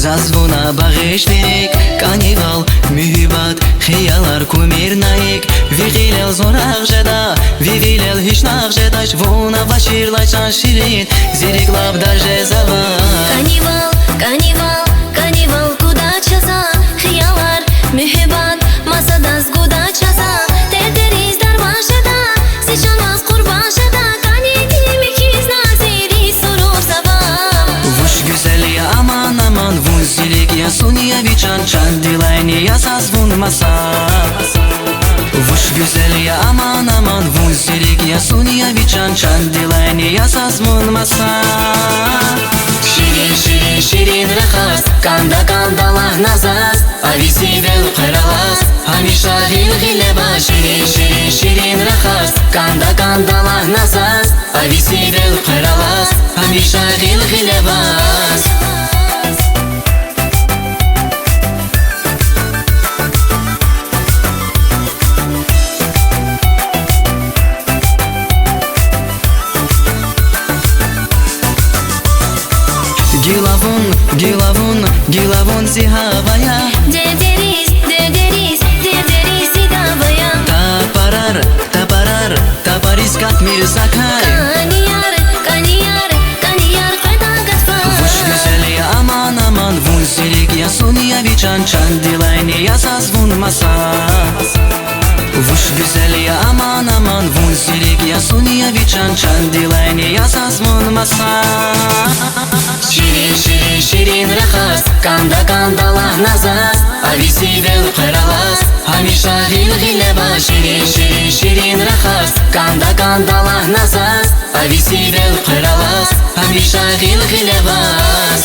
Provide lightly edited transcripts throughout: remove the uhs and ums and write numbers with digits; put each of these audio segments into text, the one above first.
Zaзвona bag'ish berik Karnival, mühibbat, xiyalar kumir naik Vigilel zonaq jada, vivilel hiç naq jadash Vona vashir lachan shirin, zirik lab darje zavan Karnival, karnival, karnival куда часа Xiyalar, mühibbat, masadas куда часа Terteriz darmashada, сейчас нас qurbanshada Kanedi mikiz naziri surur zavan Vush güzel ya aman aman Vun zilik ya sunya vichan Chan dilayni ya sazvun masa Vush güzel ya aman aman Vun zilik ya sunya vichan Chan dilayni ya sazvun masa Şirin şirin şirin rakhas Kanda kandalah nazas Avisi vel qaralas Hamisha gil gileba Şirin şirin şirin rakhas Kanda kandalah nazas Avisi vel qaralas Hamisha gil gilebas Gilavun, gilavun, gilavun zihavaya Dederiz, dederiz, dederiz sidavaya Taparar, taparar, tapariz katmir zakay Kaniyar, kaniyar, kaniyar qeda gatfa Vush güzel ya aman aman Vun zilik ya sunya vichan Chan dilayni ya sazvun masa Vush güzel ya aman aman Vun zilik ya sunya vichan Chan dilayni ya sazvun masa Şirin şirin şirin rakhas Kanda kandalah nazas Avisi vel qaralas Hamisha gil gileba Şirin şirin şirin rakhas Kanda kandalah nazas Avisi vel qaralas Hamisha gil gilebas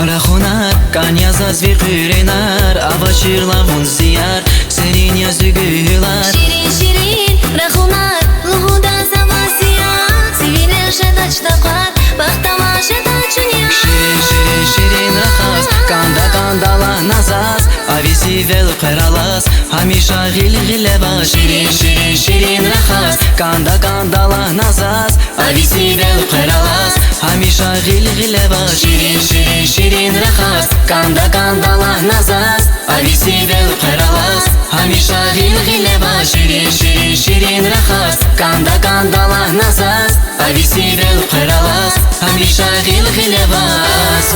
Rahunar, kanya zazvi qürenar Avashir lavun ziyar, serin yazı gülar Şirin şirin, rahunar, luhuda zavasiyat Sivile şedaçta qar, baxtama şedaçunya Şirin şirin şirin rakhas, kanda kandalah nazas Avisi vel qaralas, hamisha gil gileba Şirin şirin şirin rakhas, kanda kandalah nazas Avisi vel qaralas, hamisha gil gileba Şirin şirin şirin rakhas, kanda kandalah nazas Avisi vel qaralas, hamisha gil gileba Şirin şirin şirin rakhas, kanda kandalah nazas Avisi vel qaralas, hamisha gil gilebas